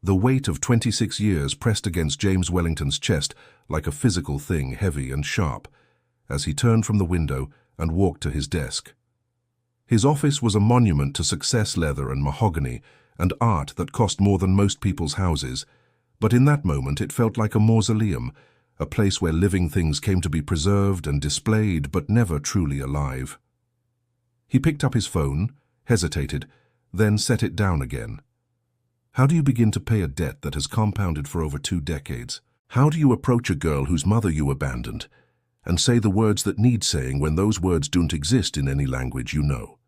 The weight of 26 years pressed against James Wellington's chest like a physical thing, heavy and sharp, as he turned from the window and walked to his desk. His office was a monument to success leather and mahogany and art that cost more than most people's houses, but in that moment it felt like a mausoleum, a place where living things came to be preserved and displayed but never truly alive. He picked up his phone, hesitated, then set it down again. How do you begin to pay a debt that has compounded for over 2 decades? How do you approach a girl whose mother you abandoned and say the words that need saying when those words don't exist in any language you know?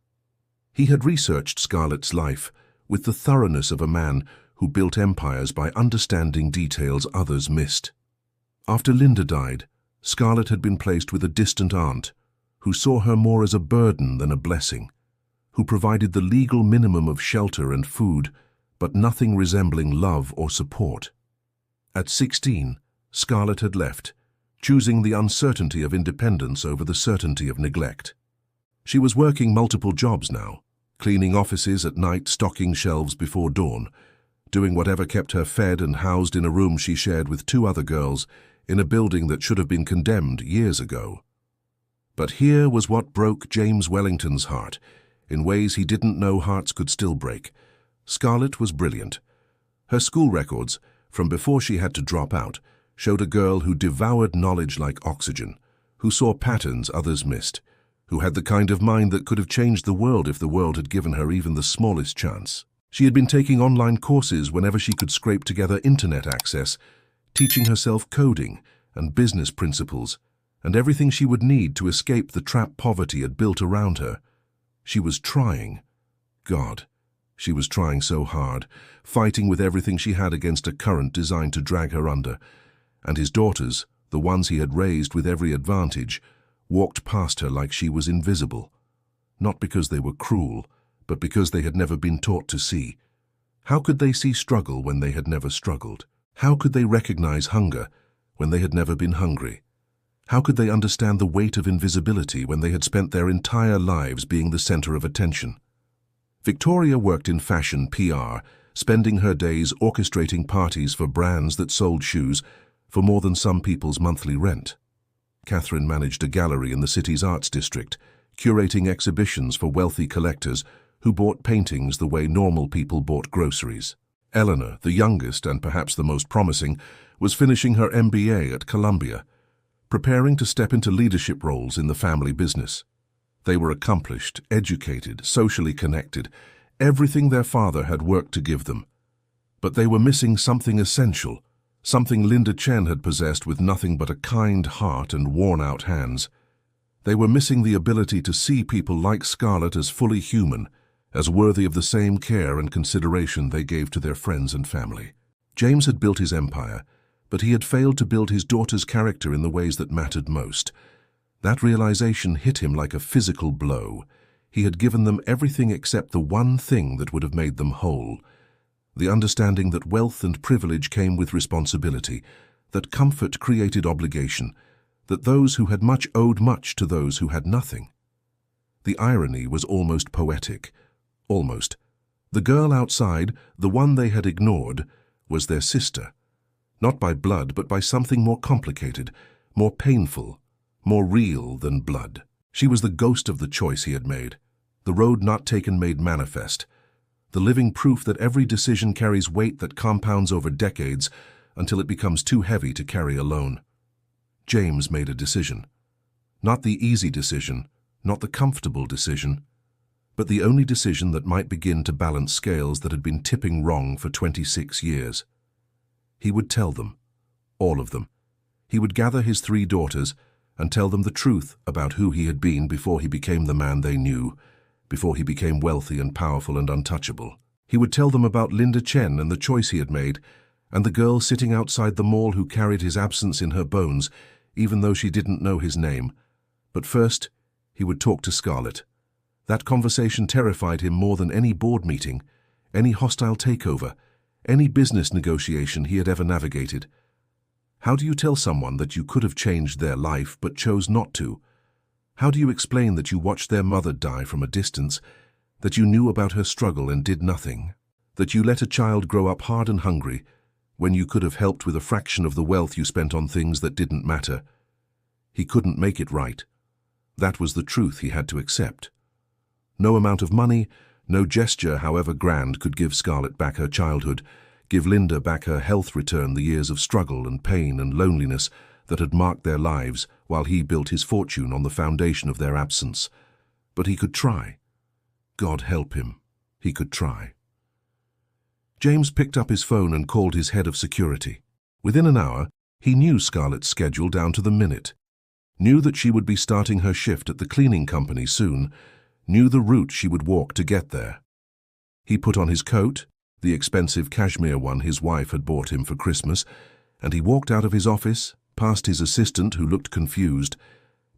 He had researched Scarlett's life with the thoroughness of a man who built empires by understanding details others missed. After Linda died, Scarlett had been placed with a distant aunt who saw her more as a burden than a blessing, who provided the legal minimum of shelter and food, but nothing resembling love or support. At 16, Scarlett had left, choosing the uncertainty of independence over the certainty of neglect. She was working multiple jobs now, cleaning offices at night, stocking shelves before dawn, doing whatever kept her fed and housed in a room she shared with 2 other girls in a building that should have been condemned years ago. But here was what broke James Wellington's heart, in ways he didn't know hearts could still break. Scarlett was brilliant. Her school records, from before she had to drop out, showed a girl who devoured knowledge like oxygen, who saw patterns others missed, who had the kind of mind that could have changed the world if the world had given her even the smallest chance. She had been taking online courses whenever she could scrape together internet access, teaching herself coding and business principles, and everything she would need to escape the trap poverty had built around her. She was trying. God, she was trying so hard, fighting with everything she had against a current designed to drag her under. And his daughters, the ones he had raised with every advantage, walked past her like she was invisible. Not because they were cruel, but because they had never been taught to see. How could they see struggle when they had never struggled? How could they recognize hunger when they had never been hungry? How could they understand the weight of invisibility when they had spent their entire lives being the center of attention? Victoria worked in fashion PR, spending her days orchestrating parties for brands that sold shoes for more than some people's monthly rent. Catherine managed a gallery in the city's arts district, curating exhibitions for wealthy collectors who bought paintings the way normal people bought groceries. Eleanor, the youngest and perhaps the most promising, was finishing her MBA at Columbia, preparing to step into leadership roles in the family business. They were accomplished, educated, socially connected, everything their father had worked to give them. But they were missing something essential, something Linda Chen had possessed with nothing but a kind heart and worn-out hands. They were missing the ability to see people like Scarlett as fully human, as worthy of the same care and consideration they gave to their friends and family. James had built his empire, but he had failed to build his daughter's character in the ways that mattered most. That realization hit him like a physical blow. He had given them everything except the one thing that would have made them whole. The understanding that wealth and privilege came with responsibility, that comfort created obligation, that those who had much owed much to those who had nothing. The irony was almost poetic. Almost. The girl outside, the one they had ignored, was their sister. Not by blood, but by something more complicated, more painful, more real than blood. She was the ghost of the choice he had made, the road not taken made manifest, the living proof that every decision carries weight that compounds over decades until it becomes too heavy to carry alone. James made a decision. Not the easy decision, not the comfortable decision, but the only decision that might begin to balance scales that had been tipping wrong for 26 years. He would tell them, all of them. He would gather his 3 daughters and tell them the truth about who he had been before he became the man they knew, before he became wealthy and powerful and untouchable. He would tell them about Linda Chen and the choice he had made, and the girl sitting outside the mall who carried his absence in her bones, even though she didn't know his name. But first, he would talk to Scarlett. That conversation terrified him more than any board meeting, any hostile takeover, any business negotiation he had ever navigated. How do you tell someone that you could have changed their life but chose not to? How do you explain that you watched their mother die from a distance, that you knew about her struggle and did nothing? That you let a child grow up hard and hungry when you could have helped with a fraction of the wealth you spent on things that didn't matter. He couldn't make it right. That was the truth he had to accept. No amount of money, no gesture, however grand, could give Scarlett back her childhood, give Linda back her health, return the years of struggle and pain and loneliness that had marked their lives while he built his fortune on the foundation of their absence. But he could try. God help him, he could try. James picked up his phone and called his head of security. Within an hour, he knew Scarlett's schedule down to the minute, knew that she would be starting her shift at the cleaning company soon, knew the route she would walk to get there. He put on his coat, the expensive cashmere one his wife had bought him for Christmas, and he walked out of his office, past his assistant who looked confused,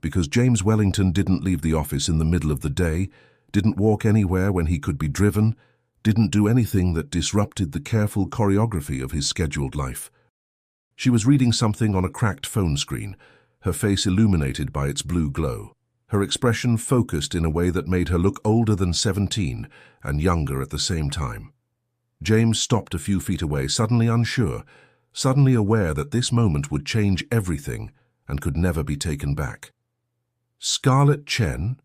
because James Wellington didn't leave the office in the middle of the day, didn't walk anywhere when he could be driven, didn't do anything that disrupted the careful choreography of his scheduled life. She was reading something on a cracked phone screen, her face illuminated by its blue glow, her expression focused in a way that made her look older than 17 and younger at the same time. James stopped a few feet away, suddenly unsure, suddenly aware that this moment would change everything and could never be taken back. Scarlett Chen?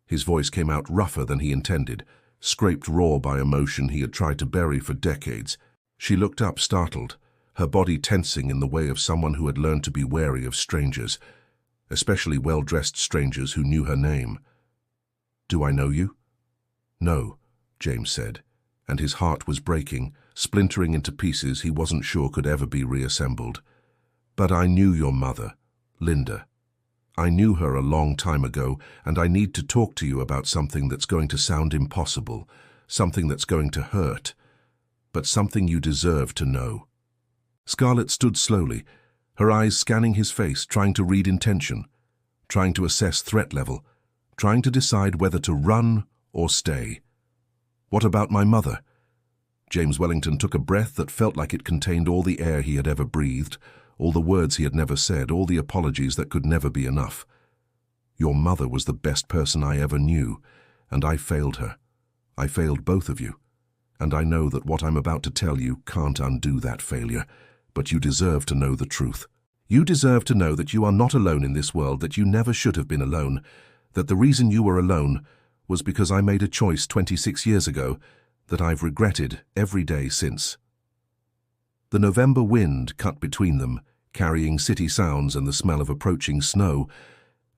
His voice came out rougher than he intended, scraped raw by emotion he had tried to bury for decades. She looked up, startled, her body tensing in the way of someone who had learned to be wary of strangers, especially well-dressed strangers who knew her name. "Do I know you?" "No," James said, and his heart was breaking, splintering into pieces he wasn't sure could ever be reassembled. "But I knew your mother, Linda. I knew her a long time ago, and I need to talk to you about something that's going to sound impossible, something that's going to hurt, but something you deserve to know." Scarlett stood slowly, her eyes scanning his face, trying to read intention, trying to assess threat level, trying to decide whether to run or stay. "What about my mother?" James Wellington took a breath that felt like it contained all the air he had ever breathed, all the words he had never said, all the apologies that could never be enough. "Your mother was the best person I ever knew, and I failed her. I failed both of you, and I know that what I'm about to tell you can't undo that failure, but you deserve to know the truth. You deserve to know that you are not alone in this world, that you never should have been alone, that the reason you were alone was because I made a choice 26 years ago that I've regretted every day since." The November wind cut between them, carrying city sounds and the smell of approaching snow,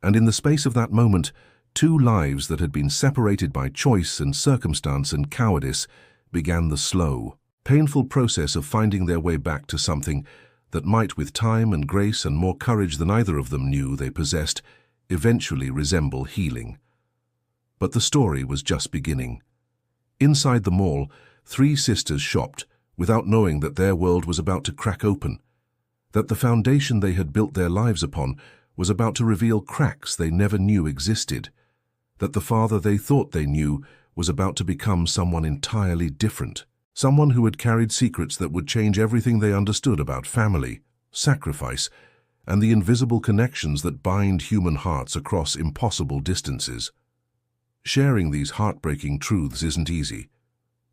and in the space of that moment, two lives that had been separated by choice and circumstance and cowardice began the slow, painful process of finding their way back to something that might, with time and grace and more courage than either of them knew they possessed, eventually resemble healing. But the story was just beginning. Inside the mall, three sisters shopped, without knowing that their world was about to crack open, that the foundation they had built their lives upon was about to reveal cracks they never knew existed, that the father they thought they knew was about to become someone entirely different, someone who had carried secrets that would change everything they understood about family, sacrifice, and the invisible connections that bind human hearts across impossible distances. Sharing these heartbreaking truths isn't easy,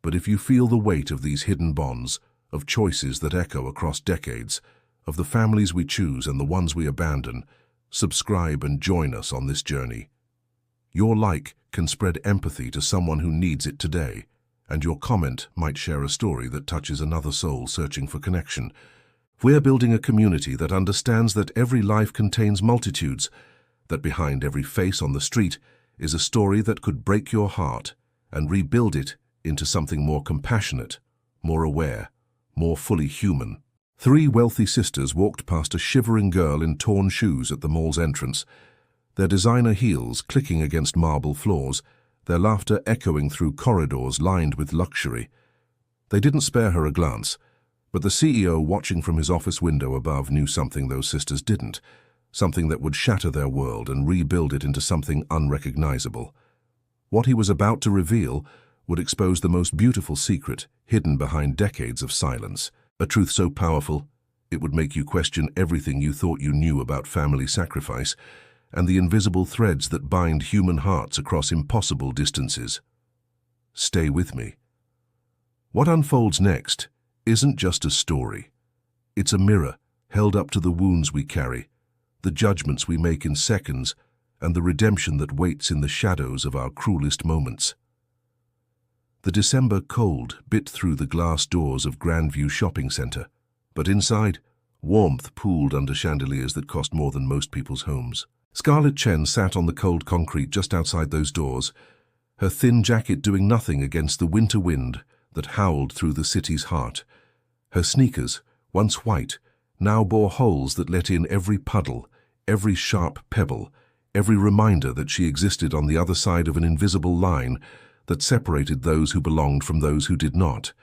but if you feel the weight of these hidden bonds, of choices that echo across decades, of the families we choose and the ones we abandon, subscribe and join us on this journey. Your like can spread empathy to someone who needs it today, and your comment might share a story that touches another soul searching for connection. We're building a community that understands that every life contains multitudes, that behind every face on the street is a story that could break your heart and rebuild it into something more compassionate, more aware, more fully human. Three wealthy sisters walked past a shivering girl in torn shoes at the mall's entrance, their designer heels clicking against marble floors, their laughter echoing through corridors lined with luxury. They didn't spare her a glance, but the CEO watching from his office window above knew something those sisters didn't, something that would shatter their world and rebuild it into something unrecognizable. What he was about to reveal would expose the most beautiful secret hidden behind decades of silence, a truth so powerful it would make you question everything you thought you knew about family sacrifice and the invisible threads that bind human hearts across impossible distances. Stay with me. What unfolds next isn't just a story. It's a mirror held up to the wounds we carry, the judgments we make in seconds, and the redemption that waits in the shadows of our cruelest moments. The December cold bit through the glass doors of Grandview Shopping Centre, but inside, warmth pooled under chandeliers that cost more than most people's homes. Scarlett Chen sat on the cold concrete just outside those doors, her thin jacket doing nothing against the winter wind that howled through the city's heart. Her sneakers, once white, now bore holes that let in every puddle, every sharp pebble, every reminder that she existed on the other side of an invisible line that separated those who belonged from those who did not.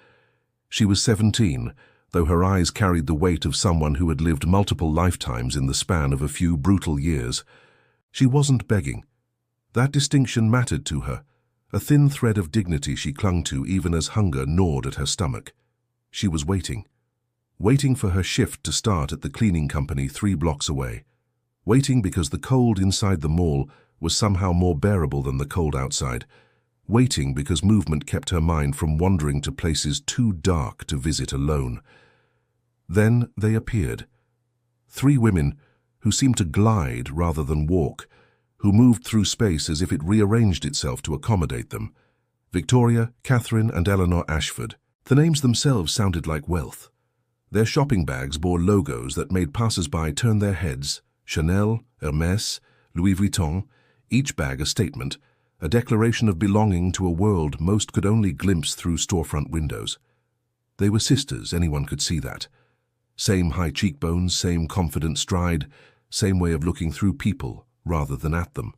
She was 17, though her eyes carried the weight of someone who had lived multiple lifetimes in the span of a few brutal years. She wasn't begging. That distinction mattered to her, a thin thread of dignity she clung to even as hunger gnawed at her stomach. She was waiting for her shift to start at the cleaning company 3 blocks away. Waiting because the cold inside the mall was somehow more bearable than the cold outside. Waiting because movement kept her mind from wandering to places too dark to visit alone. Then they appeared. 3 women who seemed to glide rather than walk, who moved through space as if it rearranged itself to accommodate them. Victoria, Catherine, and Eleanor Ashford. The names themselves sounded like wealth. Their shopping bags bore logos that made passers-by turn their heads. Chanel, Hermès, Louis Vuitton, each bag a statement, a declaration of belonging to a world most could only glimpse through storefront windows. They were sisters, anyone could see that. Same high cheekbones, same confident stride, same way of looking through people rather than at them.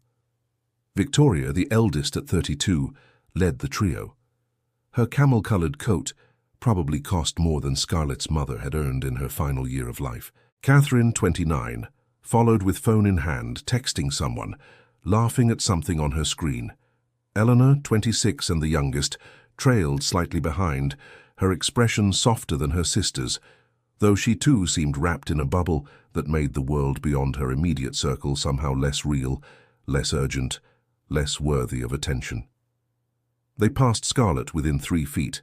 Victoria, the eldest at 32, led the trio. Her camel-colored coat probably cost more than Scarlett's mother had earned in her final year of life. Catherine, 29, followed with phone in hand, texting someone, laughing at something on her screen. Eleanor, 26 and the youngest, trailed slightly behind, her expression softer than her sister's, though she too seemed wrapped in a bubble that made the world beyond her immediate circle somehow less real, less urgent, less worthy of attention. They passed Scarlett within 3 feet.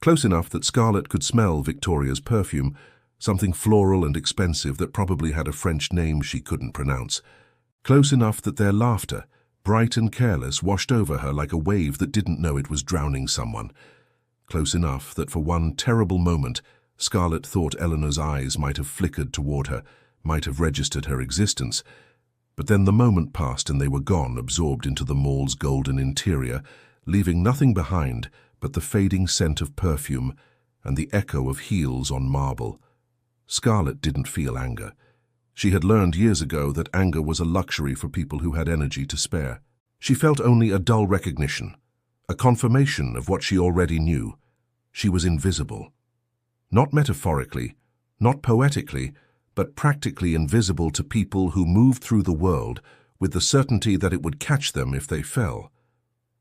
Close enough that Scarlett could smell Victoria's perfume, something floral and expensive that probably had a French name she couldn't pronounce. Close enough that their laughter, bright and careless, washed over her like a wave that didn't know it was drowning someone. Close enough that for one terrible moment, Scarlett thought Eleanor's eyes might have flickered toward her, might have registered her existence. But then the moment passed and they were gone, absorbed into the mall's golden interior, leaving nothing behind but the fading scent of perfume and the echo of heels on marble. Scarlett didn't feel anger. She had learned years ago that anger was a luxury for people who had energy to spare. She felt only a dull recognition, a confirmation of what she already knew. She was invisible. Not metaphorically, not poetically, but practically invisible to people who moved through the world with the certainty that it would catch them if they fell.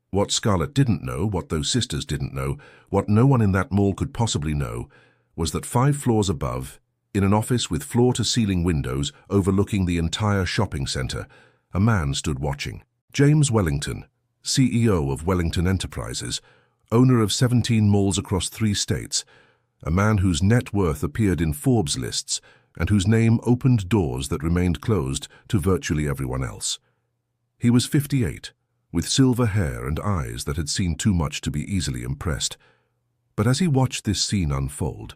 What Scarlett didn't know, what those sisters didn't know, what no one in that mall could possibly know, was that 5 floors above, in an office with floor-to-ceiling windows overlooking the entire shopping centre, a man stood watching. James Wellington, CEO of Wellington Enterprises, owner of 17 malls across 3 states, a man whose net worth appeared in Forbes lists and whose name opened doors that remained closed to virtually everyone else. He was 58, with silver hair and eyes that had seen too much to be easily impressed. But as he watched this scene unfold,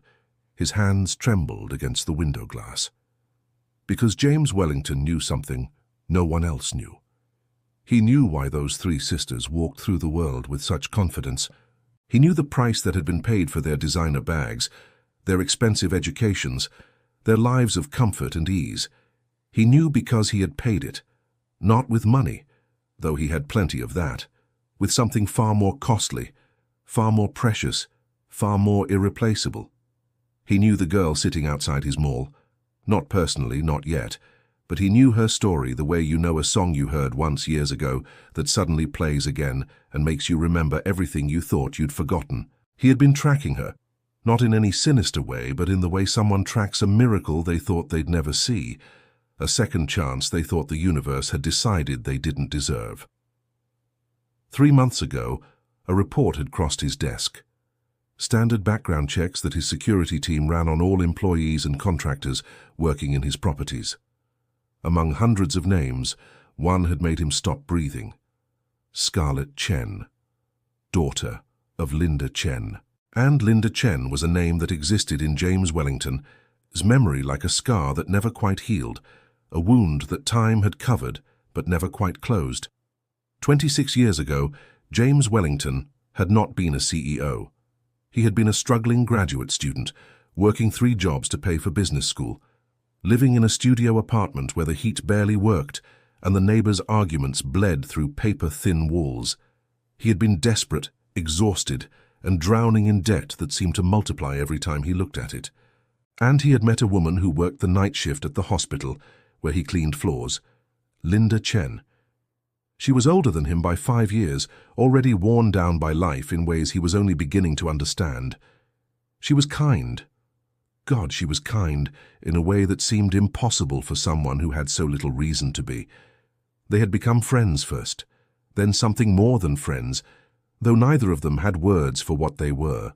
his hands trembled against the window glass. Because James Wellington knew something no one else knew. He knew why those 3 sisters walked through the world with such confidence. He knew the price that had been paid for their designer bags, their expensive educations, their lives of comfort and ease. He knew because he had paid it, not with money, though he had plenty of that, with something far more costly, far more precious, far more irreplaceable. He knew the girl sitting outside his mall, not personally, not yet, but he knew her story the way you know a song you heard once years ago that suddenly plays again and makes you remember everything you thought you'd forgotten. He had been tracking her, not in any sinister way, but in the way someone tracks a miracle they thought they'd never see, a second chance they thought the universe had decided they didn't deserve. 3 months ago, a report had crossed his desk. Standard background checks that his security team ran on all employees and contractors working in his properties. Among hundreds of names, one had made him stop breathing. Scarlett Chen, daughter of Linda Chen. And Linda Chen was a name that existed in James Wellington's memory like a scar that never quite healed, a wound that time had covered but never quite closed. 26 years ago, James Wellington had not been a CEO. He had been a struggling graduate student, working 3 jobs to pay for business school, living in a studio apartment where the heat barely worked and the neighbors' arguments bled through paper-thin walls. He had been desperate, exhausted, and drowning in debt that seemed to multiply every time he looked at it. And he had met a woman who worked the night shift at the hospital, where he cleaned floors, Linda Chen. She was older than him by 5 years, already worn down by life in ways he was only beginning to understand. She was kind. God, she was kind, in a way that seemed impossible for someone who had so little reason to be. They had become friends first, then something more than friends, though neither of them had words for what they were.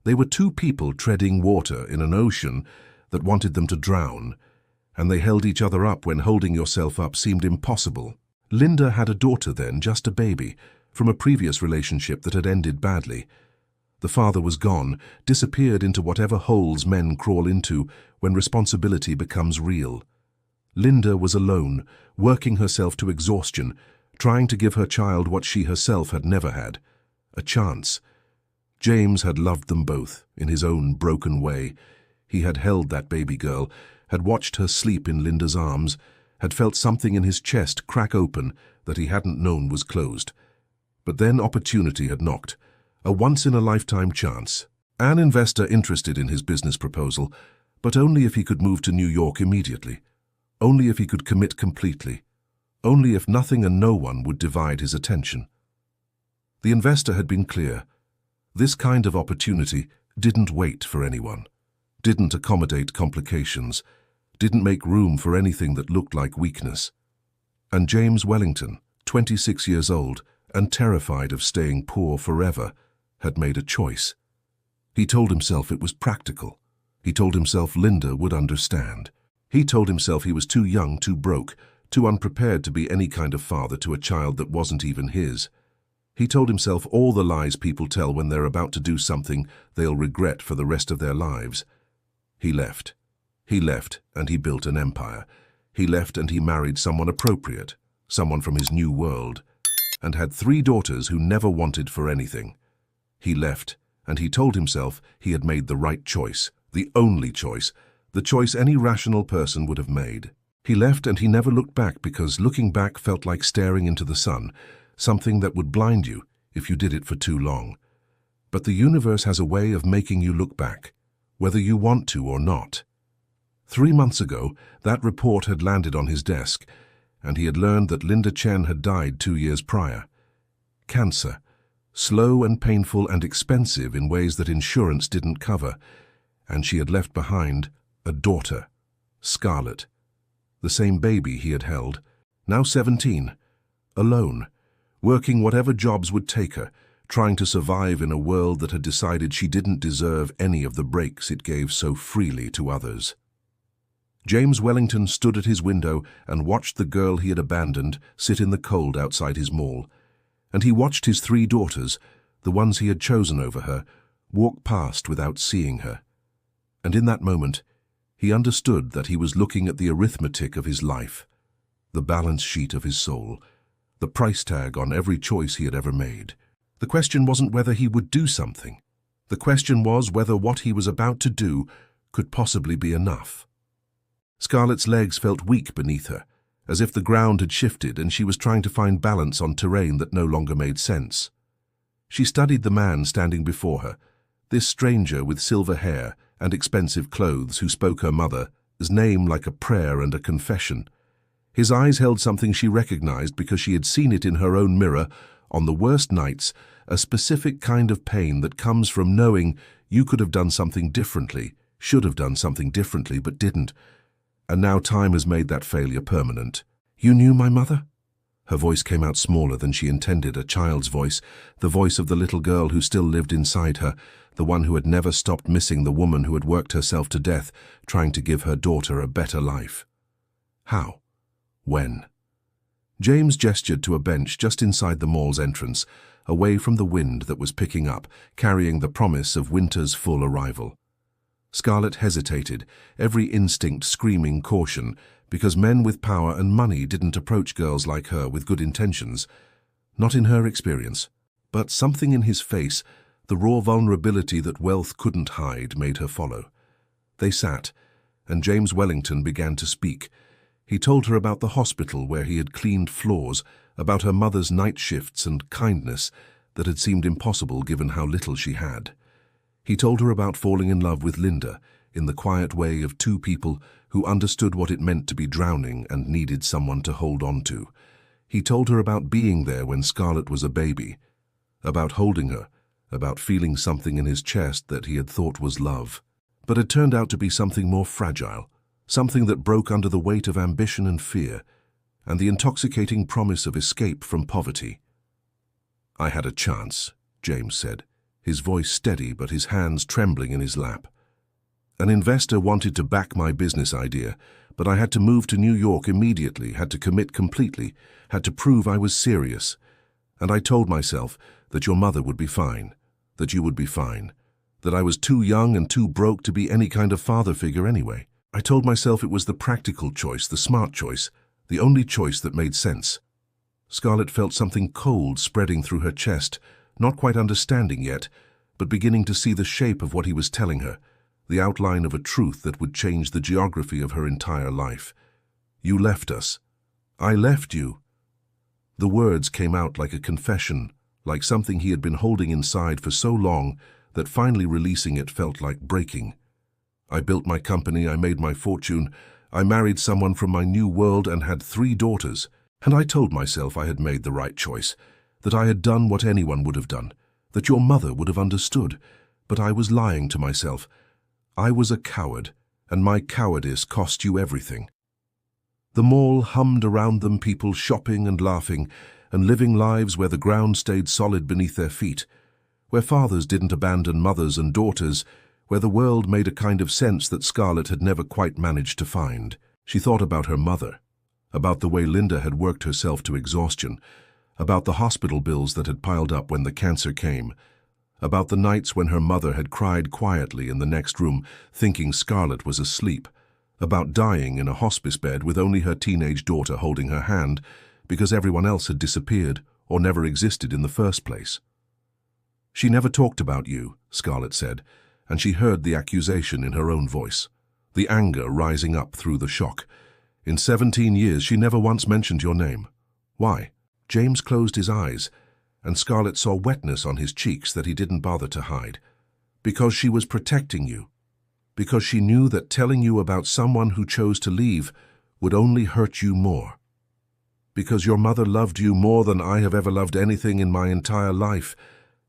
They were 2 people treading water in an ocean that wanted them to drown, and they held each other up when holding yourself up seemed impossible. Linda had a daughter then, just a baby, from a previous relationship that had ended badly. The father was gone, disappeared into whatever holes men crawl into when responsibility becomes real. Linda was alone, working herself to exhaustion, trying to give her child what she herself had never had, a chance. James had loved them both, in his own broken way. He had held that baby girl, had watched her sleep in Linda's arms, had felt something in his chest crack open that he hadn't known was closed. But then opportunity had knocked, a once-in-a-lifetime chance. An investor interested in his business proposal, but only if he could move to New York immediately, only if he could commit completely, only if nothing and no one would divide his attention. The investor had been clear. This kind of opportunity didn't wait for anyone, didn't accommodate complications, didn't make room for anything that looked like weakness. And James Wellington, 26 years old and terrified of staying poor forever, had made a choice. He told himself it was practical. He told himself Linda would understand. He told himself he was too young, too broke, too unprepared to be any kind of father to a child that wasn't even his. He told himself all the lies people tell when they're about to do something they'll regret for the rest of their lives. He left. He left and he built an empire. He left and he married someone appropriate, someone from his new world, and had 3 daughters who never wanted for anything. He left and he told himself he had made the right choice, the only choice, the choice any rational person would have made. He left and he never looked back because looking back felt like staring into the sun, something that would blind you if you did it for too long. But the universe has a way of making you look back, whether you want to or not. 3 months ago, that report had landed on his desk, and he had learned that Linda Chen had died 2 years prior. Cancer, slow and painful and expensive in ways that insurance didn't cover, and she had left behind a daughter, Scarlett, the same baby he had held, now 17, alone, working whatever jobs would take her, trying to survive in a world that had decided she didn't deserve any of the breaks it gave so freely to others. James Wellington stood at his window and watched the girl he had abandoned sit in the cold outside his mall, and he watched his 3 daughters, the ones he had chosen over her, walk past without seeing her. And in that moment, he understood that he was looking at the arithmetic of his life, the balance sheet of his soul, the price tag on every choice he had ever made. The question wasn't whether he would do something. The question was whether what he was about to do could possibly be enough. Scarlett's legs felt weak beneath her, as if the ground had shifted and she was trying to find balance on terrain that no longer made sense. She studied the man standing before her, this stranger with silver hair and expensive clothes who spoke her mother's name like a prayer and a confession. His eyes held something she recognized because she had seen it in her own mirror on the worst nights, a specific kind of pain that comes from knowing you could have done something differently, should have done something differently, but didn't. And now time has made that failure permanent. "You knew my mother?" Her voice came out smaller than she intended, a child's voice, the voice of the little girl who still lived inside her, the one who had never stopped missing the woman who had worked herself to death, trying to give her daughter a better life. How? When? James gestured to a bench just inside the mall's entrance, away from the wind that was picking up, carrying the promise of winter's full arrival. Scarlett hesitated, every instinct screaming caution, because men with power and money didn't approach girls like her with good intentions. Not in her experience. But something in his face, the raw vulnerability that wealth couldn't hide, made her follow. They sat, and James Wellington began to speak. He told her about the hospital where he had cleaned floors, about her mother's night shifts and kindness that had seemed impossible given how little she had. He told her about falling in love with Linda, in the quiet way of two people who understood what it meant to be drowning and needed someone to hold on to. He told her about being there when Scarlett was a baby, about holding her, about feeling something in his chest that he had thought was love. But it turned out to be something more fragile, something that broke under the weight of ambition and fear, and the intoxicating promise of escape from poverty. "I had a chance," James said, his voice steady but his hands trembling in his lap. "An investor wanted to back my business idea, but I had to move to New York immediately, had to commit completely, had to prove I was serious. And I told myself that your mother would be fine, that you would be fine, that I was too young and too broke to be any kind of father figure anyway. I told myself it was the practical choice, the smart choice, the only choice that made sense." Scarlett felt something cold spreading through her chest, not quite understanding yet, but beginning to see the shape of what he was telling her, the outline of a truth that would change the geography of her entire life. "You left us. I left you." The words came out like a confession, like something he had been holding inside for so long that finally releasing it felt like breaking. "I built my company, I made my fortune, I married someone from my new world and had 3 daughters, and I told myself I had made the right choice, that I had done what anyone would have done, that your mother would have understood, but I was lying to myself. I was a coward, and my cowardice cost you everything." The mall hummed around them, people shopping and laughing, and living lives where the ground stayed solid beneath their feet, where fathers didn't abandon mothers and daughters, where the world made a kind of sense that Scarlett had never quite managed to find. She thought about her mother, about the way Linda had worked herself to exhaustion, about the hospital bills that had piled up when the cancer came, about the nights when her mother had cried quietly in the next room, thinking Scarlett was asleep, about dying in a hospice bed with only her teenage daughter holding her hand because everyone else had disappeared or never existed in the first place. "She never talked about you," Scarlett said, and she heard the accusation in her own voice, the anger rising up through the shock. "In 17 years, she never once mentioned your name. Why?" James closed his eyes, and Scarlett saw wetness on his cheeks that he didn't bother to hide. "Because she was protecting you. Because she knew that telling you about someone who chose to leave would only hurt you more. Because your mother loved you more than I have ever loved anything in my entire life,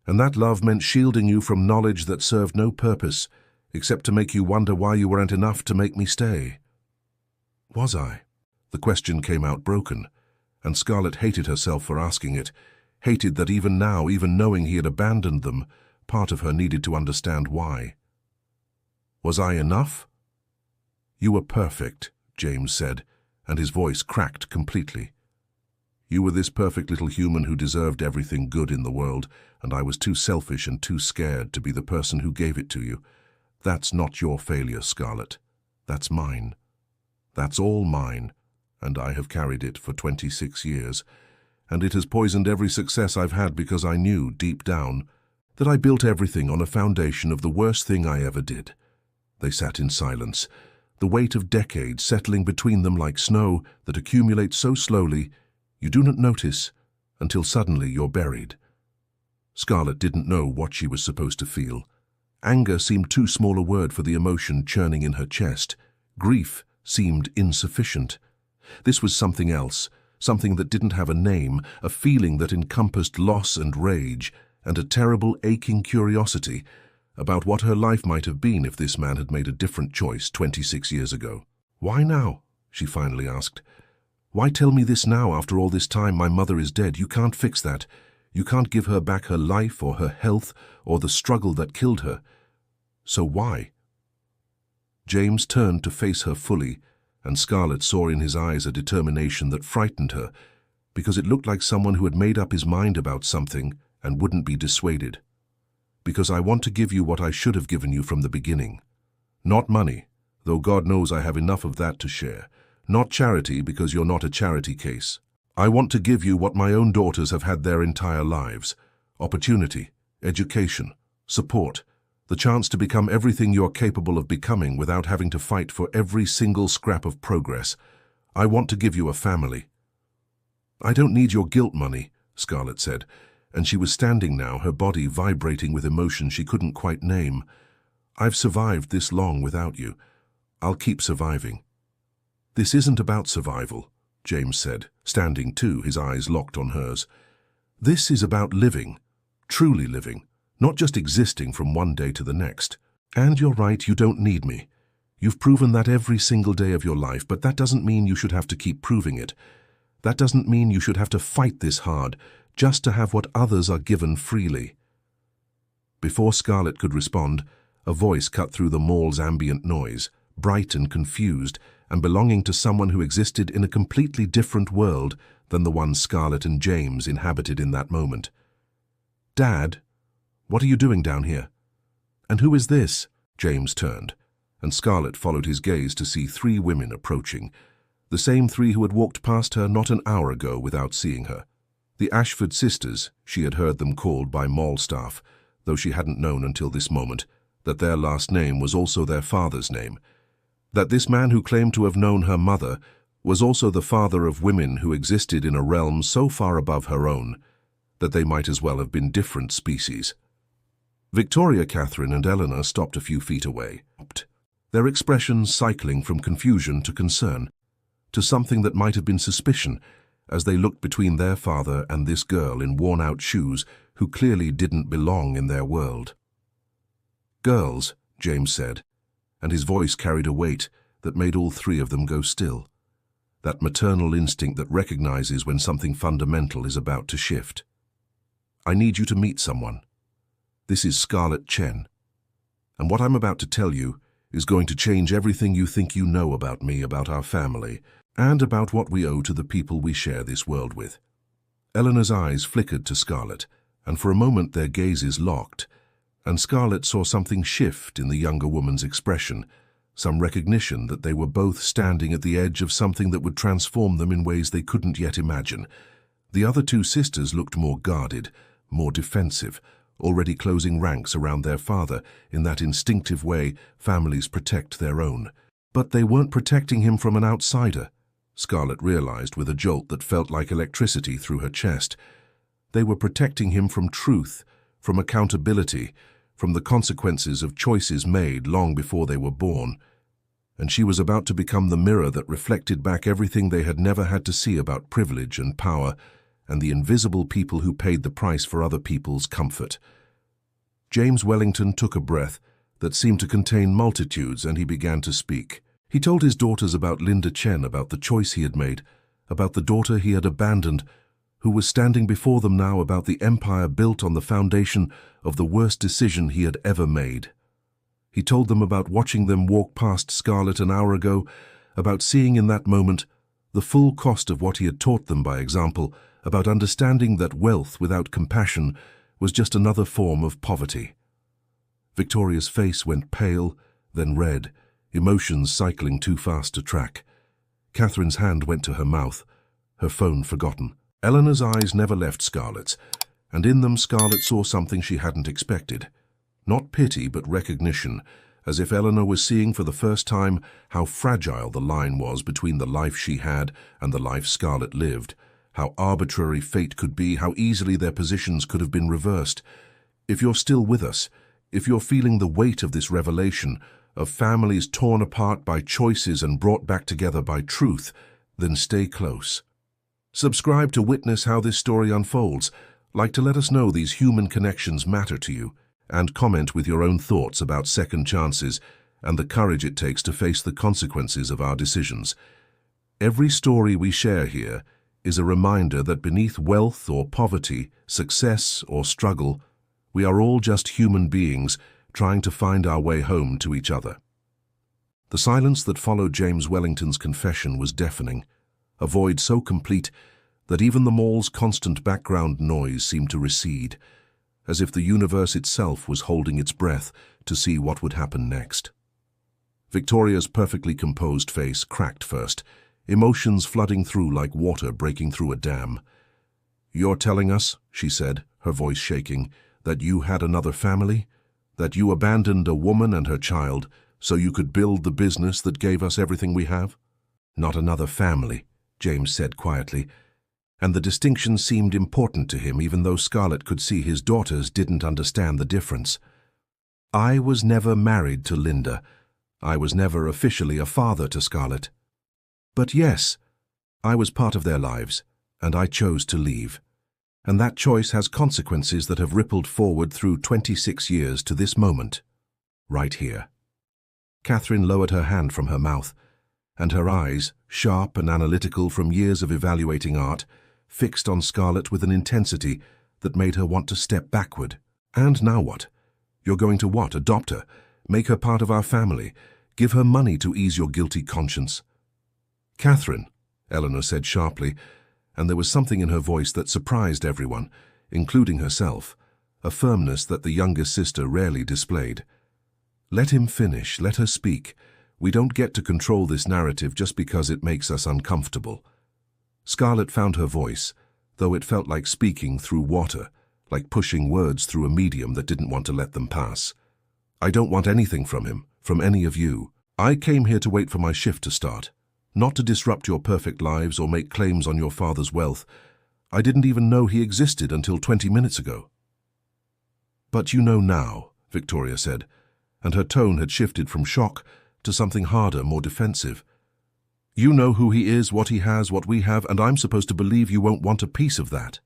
and that love meant shielding you from knowledge that served no purpose, except to make you wonder why you weren't enough to make me stay." Was I? The question came out broken, and Scarlett hated herself for asking it, hated that even now, even knowing he had abandoned them, part of her needed to understand why. Was I enough? "You were perfect," James said, and his voice cracked completely. "You were this perfect little human who deserved everything good in the world, and I was too selfish and too scared to be the person who gave it to you. That's not your failure, Scarlett. That's mine. That's all mine, and I have carried it for 26 years, and it has poisoned every success I've had because I knew, deep down, that I built everything on a foundation of the worst thing I ever did." They sat in silence, the weight of decades settling between them like snow that accumulates so slowly you do not notice until suddenly you're buried. Scarlett didn't know what she was supposed to feel. Anger seemed too small a word for the emotion churning in her chest. Grief seemed insufficient. This was something else, something that didn't have a name, a feeling that encompassed loss and rage, and a terrible aching curiosity about what her life might have been if this man had made a different choice 26 years ago. "Why now?" she finally asked. Why tell me this now after all this time? My mother is dead. You can't fix that. You can't give her back her life or her health or the struggle that killed her. So why? James turned to face her fully, and Scarlett saw in his eyes a determination that frightened her, because it looked like someone who had made up his mind about something and wouldn't be dissuaded. Because I want to give you what I should have given you from the beginning. Not money, though God knows I have enough of that to share. Not charity, because you're not a charity case. I want to give you what my own daughters have had their entire lives. Opportunity, education, support, the chance to become everything you're capable of becoming without having to fight for every single scrap of progress. I want to give you a family. I don't need your guilt money, Scarlett said, and she was standing now, her body vibrating with emotion she couldn't quite name. I've survived this long without you. I'll keep surviving. This isn't about survival, James said, standing too, his eyes locked on hers. This is about living, truly living, not just existing from one day to the next. And you're right, you don't need me. You've proven that every single day of your life, but that doesn't mean you should have to keep proving it. That doesn't mean you should have to fight this hard, just to have what others are given freely. Before Scarlett could respond, a voice cut through the mall's ambient noise, bright and confused, and belonging to someone who existed in a completely different world than the one Scarlett and James inhabited in that moment. Dad, what are you doing down here? And who is this? James turned, and Scarlett followed his gaze to see 3 women approaching, the same 3 who had walked past her not an hour ago without seeing her. The Ashford sisters, she had heard them called by mall staff, though she hadn't known until this moment that their last name was also their father's name, that this man who claimed to have known her mother was also the father of women who existed in a realm so far above her own that they might as well have been different species. Victoria, Catherine, and Eleanor stopped a few feet away, their expressions cycling from confusion to concern, to something that might have been suspicion, as they looked between their father and this girl in worn-out shoes who clearly didn't belong in their world. Girls, James said, and his voice carried a weight that made all 3 of them go still. That maternal instinct that recognizes when something fundamental is about to shift. I need you to meet someone. This is Scarlett Chen. And what I'm about to tell you is going to change everything you think you know about me, about our family, and about what we owe to the people we share this world with. Eleanor's eyes flickered to Scarlett, and for a moment their gazes locked, and Scarlett saw something shift in the younger woman's expression, some recognition that they were both standing at the edge of something that would transform them in ways they couldn't yet imagine. The other 2 sisters looked more guarded, more defensive, already closing ranks around their father in that instinctive way families protect their own. But they weren't protecting him from an outsider, Scarlett realized with a jolt that felt like electricity through her chest. They were protecting him from truth, from accountability, from the consequences of choices made long before they were born. And she was about to become the mirror that reflected back everything they had never had to see about privilege and power, and the invisible people who paid the price for other people's comfort. James Wellington took a breath that seemed to contain multitudes, and he began to speak. He told his daughters about Linda Chen, about the choice he had made, about the daughter he had abandoned, who was standing before them now, about the empire built on the foundation of the worst decision he had ever made. He told them about watching them walk past Scarlett an hour ago, about seeing in that moment the full cost of what he had taught them by example, about understanding that wealth without compassion was just another form of poverty. Victoria's face went pale, then red, emotions cycling too fast to track. Catherine's hand went to her mouth, her phone forgotten. Eleanor's eyes never left Scarlett's, and in them Scarlett saw something she hadn't expected. Not pity, but recognition, as if Eleanor was seeing for the first time how fragile the line was between the life she had and the life Scarlett lived, how arbitrary fate could be, how easily their positions could have been reversed. If you're still with us, if you're feeling the weight of this revelation, of families torn apart by choices and brought back together by truth, then stay close. Subscribe to witness how this story unfolds, like to let us know these human connections matter to you, and comment with your own thoughts about second chances and the courage it takes to face the consequences of our decisions. Every story we share here is a reminder that beneath wealth or poverty, success or struggle, we are all just human beings trying to find our way home to each other. The silence that followed James Wellington's confession was deafening, a void so complete that even the mall's constant background noise seemed to recede, as if the universe itself was holding its breath to see what would happen next. Victoria's perfectly composed face cracked first, emotions flooding through like water breaking through a dam. "You're telling us," she said, her voice shaking, "that you had another family? That you abandoned a woman and her child so you could build the business that gave us everything we have?" "Not another family," James said quietly, and the distinction seemed important to him even though Scarlett could see his daughters didn't understand the difference. "I was never married to Linda. I was never officially a father to Scarlett. But yes, I was part of their lives, and I chose to leave. And that choice has consequences that have rippled forward through 26 years to this moment, right here." Catherine lowered her hand from her mouth, and her eyes, sharp and analytical from years of evaluating art, fixed on Scarlett with an intensity that made her want to step backward. "And now what? You're going to what? Adopt her? Make her part of our family? Give her money to ease your guilty conscience?" "Catherine," Eleanor said sharply, and there was something in her voice that surprised everyone, including herself, a firmness that the younger sister rarely displayed. "Let him finish, let her speak. We don't get to control this narrative just because it makes us uncomfortable." Scarlett found her voice, though it felt like speaking through water, like pushing words through a medium that didn't want to let them pass. "I don't want anything from him, from any of you. I came here to wait for my shift to start. Not to disrupt your perfect lives or make claims on your father's wealth. I didn't even know he existed until 20 minutes ago." "But you know now," Victoria said, and her tone had shifted from shock to something harder, more defensive. "You know who he is, what he has, what we have, and I'm supposed to believe you won't want a piece of that."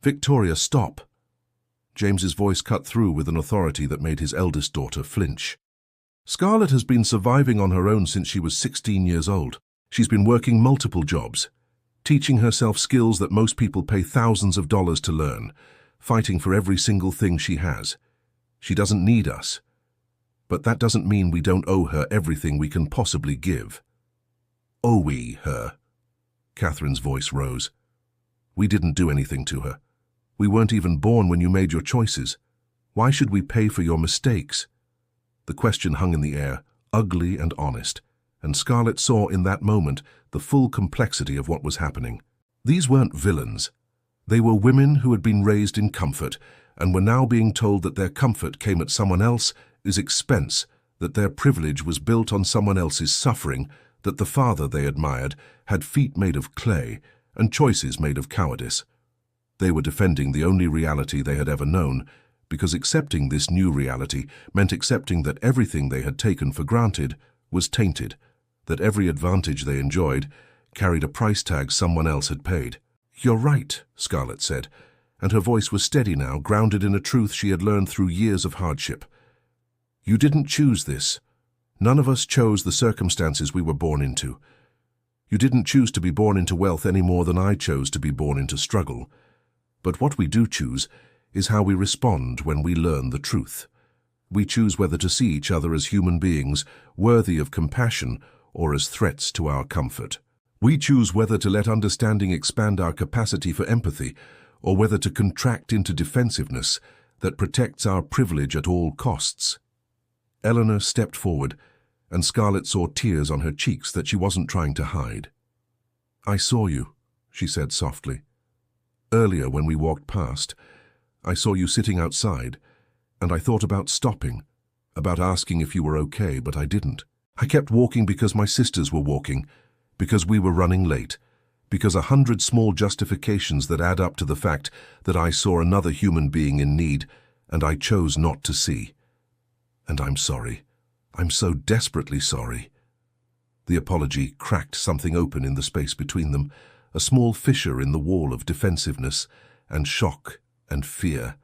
"Victoria, stop." James's voice cut through with an authority that made his eldest daughter flinch. "Scarlett has been surviving on her own since she was 16 years old. She's been working multiple jobs, teaching herself skills that most people pay thousands of dollars to learn, fighting for every single thing she has. She doesn't need us. But that doesn't mean we don't owe her everything we can possibly give." "Owe we her?" Catherine's voice rose. "We didn't do anything to her. We weren't even born when you made your choices. Why should we pay for your mistakes?" The question hung in the air, ugly and honest, and Scarlett saw in that moment the full complexity of what was happening. These weren't villains. They were women who had been raised in comfort and were now being told that their comfort came at someone else's expense, that their privilege was built on someone else's suffering, that the father they admired had feet made of clay and choices made of cowardice. They were defending the only reality they had ever known, because accepting this new reality meant accepting that everything they had taken for granted was tainted, that every advantage they enjoyed carried a price tag someone else had paid. "You're right," Scarlett said, and her voice was steady now, grounded in a truth she had learned through years of hardship. "You didn't choose this. None of us chose the circumstances we were born into. You didn't choose to be born into wealth any more than I chose to be born into struggle. But what we do choose is how we respond when we learn the truth. We choose whether to see each other as human beings, worthy of compassion, or as threats to our comfort. We choose whether to let understanding expand our capacity for empathy, or whether to contract into defensiveness that protects our privilege at all costs." Eleanor stepped forward, and Scarlett saw tears on her cheeks that she wasn't trying to hide. "I saw you," she said softly. "Earlier when we walked past, I saw you sitting outside, and I thought about stopping, about asking if you were okay, but I didn't. I kept walking because my sisters were walking, because we were running late, because 100 small justifications that add up to the fact that I saw another human being in need, and I chose not to see. And I'm sorry. I'm so desperately sorry." The apology cracked something open in the space between them, a small fissure in the wall of defensiveness and shock and fear.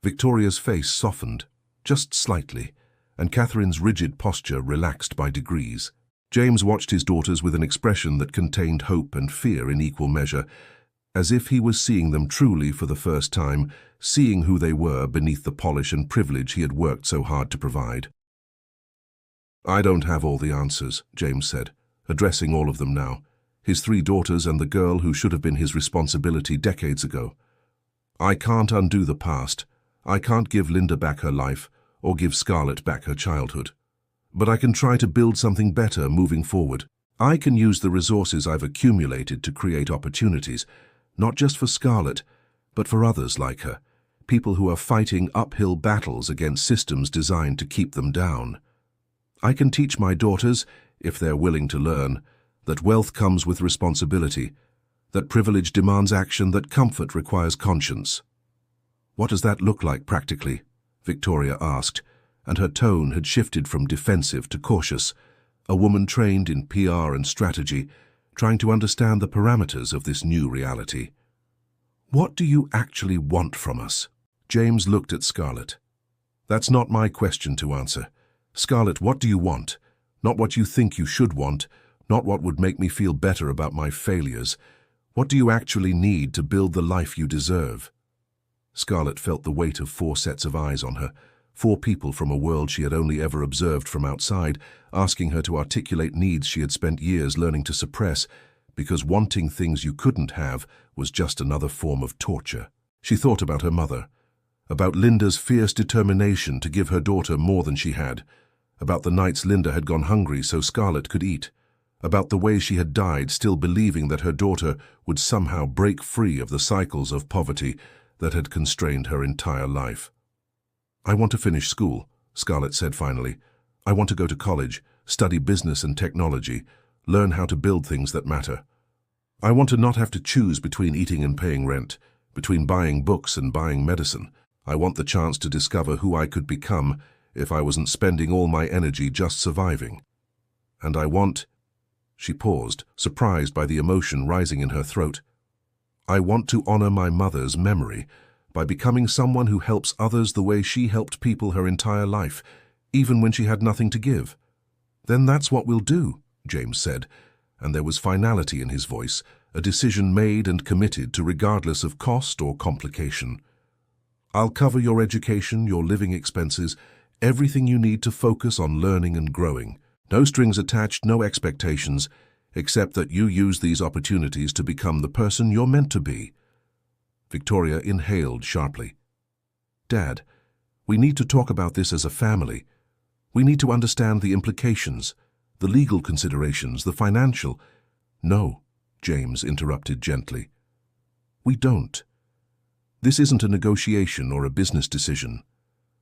Victoria's face softened, just slightly, and Catherine's rigid posture relaxed by degrees. James watched his daughters with an expression that contained hope and fear in equal measure, as if he was seeing them truly for the first time, seeing who they were beneath the polish and privilege he had worked so hard to provide. "I don't have all the answers," James said, addressing all of them now, his 3 daughters and the girl who should have been his responsibility decades ago. "I can't undo the past. I can't give Linda back her life or give Scarlett back her childhood. But I can try to build something better moving forward. I can use the resources I've accumulated to create opportunities, not just for Scarlett, but for others like her, people who are fighting uphill battles against systems designed to keep them down. I can teach my daughters, if they're willing to learn, that wealth comes with responsibility, that privilege demands action, that comfort requires conscience." "What does that look like practically?" Victoria asked, and her tone had shifted from defensive to cautious, a woman trained in PR and strategy, trying to understand the parameters of this new reality. "What do you actually want from us?" James looked at Scarlett. "That's not my question to answer. Scarlett, what do you want? Not what you think you should want, not what would make me feel better about my failures. What do you actually need to build the life you deserve?" Scarlett felt the weight of 4 sets of eyes on her, 4 people from a world she had only ever observed from outside, asking her to articulate needs she had spent years learning to suppress, because wanting things you couldn't have was just another form of torture. She thought about her mother, about Linda's fierce determination to give her daughter more than she had, about the nights Linda had gone hungry so Scarlett could eat, about the way she had died still believing that her daughter would somehow break free of the cycles of poverty that had constrained her entire life. "I want to finish school," Scarlett said finally. "I want to go to college, study business and technology, learn how to build things that matter. I want to not have to choose between eating and paying rent, between buying books and buying medicine. I want the chance to discover who I could become if I wasn't spending all my energy just surviving. And I want—" She paused, surprised by the emotion rising in her throat. "I want to honor my mother's memory by becoming someone who helps others the way she helped people her entire life, even when she had nothing to give." "Then that's what we'll do," James said, and there was finality in his voice, a decision made and committed to regardless of cost or complication. "I'll cover your education, your living expenses, everything you need to focus on learning and growing. No strings attached, no expectations, except that you use these opportunities to become the person you're meant to be." Victoria inhaled sharply. "Dad, we need to talk about this as a family. We need to understand the implications, the legal considerations, the financial—" "No," James interrupted gently. "We don't. This isn't a negotiation or a business decision.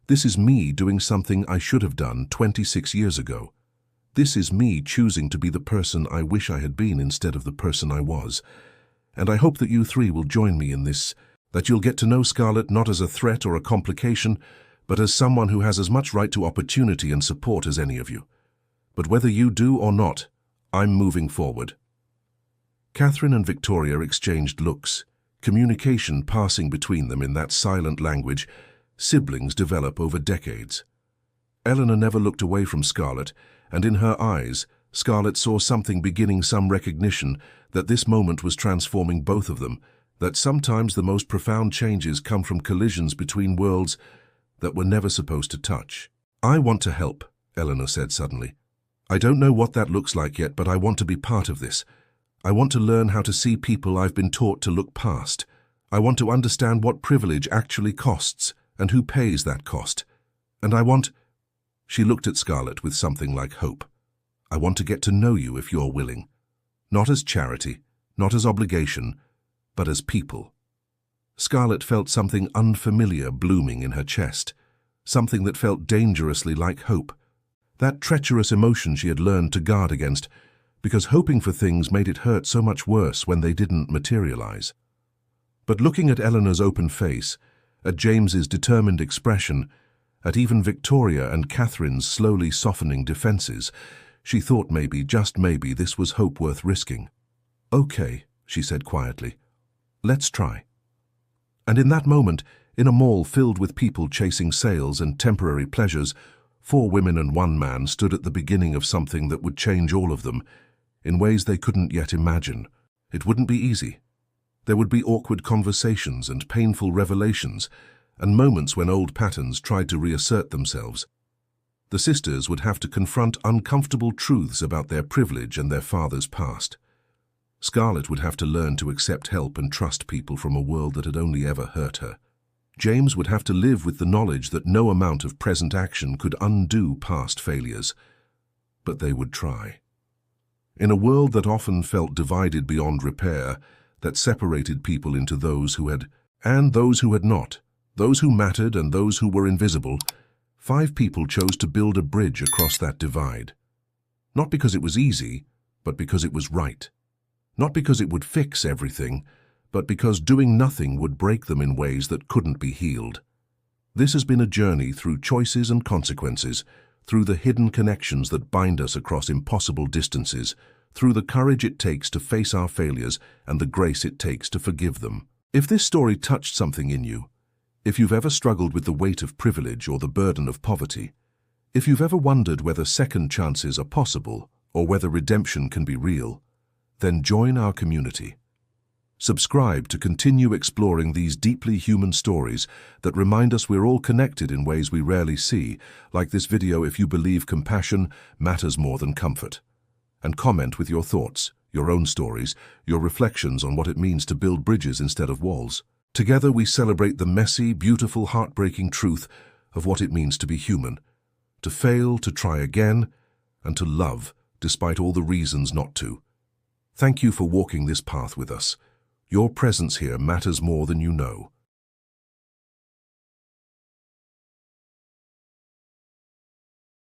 This is me doing something I should have done 26 years ago. This is me choosing to be the person I wish I had been instead of the person I was. And I hope that you 3 will join me in this, that you'll get to know Scarlett not as a threat or a complication, but as someone who has as much right to opportunity and support as any of you. But whether you do or not, I'm moving forward." Catherine and Victoria exchanged looks, communication passing between them in that silent language siblings develop over decades. Eleanor never looked away from Scarlett, and in her eyes, Scarlett saw something beginning, some recognition that this moment was transforming both of them, that sometimes the most profound changes come from collisions between worlds that were never supposed to touch. "I want to help," Eleanor said suddenly. "I don't know what that looks like yet, but I want to be part of this. I want to learn how to see people I've been taught to look past. I want to understand what privilege actually costs and who pays that cost. And I want—" She looked at Scarlett with something like hope. "I want to get to know you if you're willing. Not as charity, not as obligation, but as people." Scarlett felt something unfamiliar blooming in her chest, something that felt dangerously like hope. That treacherous emotion she had learned to guard against, because hoping for things made it hurt so much worse when they didn't materialize. But looking at Eleanor's open face, at James's determined expression, at even Victoria and Catherine's slowly softening defenses, she thought maybe, just maybe, this was hope worth risking. "Okay," she said quietly. "Let's try." And in that moment, in a mall filled with people chasing sales and temporary pleasures, 4 women and 1 man stood at the beginning of something that would change all of them, in ways they couldn't yet imagine. It wouldn't be easy. There would be awkward conversations and painful revelations, and moments when old patterns tried to reassert themselves. The sisters would have to confront uncomfortable truths about their privilege and their father's past. Scarlett would have to learn to accept help and trust people from a world that had only ever hurt her. James would have to live with the knowledge that no amount of present action could undo past failures. But they would try. In a world that often felt divided beyond repair, that separated people into those who had, and those who had not, those who mattered and those who were invisible, 5 people chose to build a bridge across that divide. Not because it was easy, but because it was right. Not because it would fix everything, but because doing nothing would break them in ways that couldn't be healed. This has been a journey through choices and consequences, through the hidden connections that bind us across impossible distances, through the courage it takes to face our failures and the grace it takes to forgive them. If this story touched something in you, if you've ever struggled with the weight of privilege or the burden of poverty, if you've ever wondered whether second chances are possible or whether redemption can be real, then join our community. Subscribe to continue exploring these deeply human stories that remind us we're all connected in ways we rarely see, like this video if you believe compassion matters more than comfort. And comment with your thoughts, your own stories, your reflections on what it means to build bridges instead of walls. Together we celebrate the messy, beautiful, heartbreaking truth of what it means to be human, to fail, to try again, and to love despite all the reasons not to. Thank you for walking this path with us. Your presence here matters more than you know.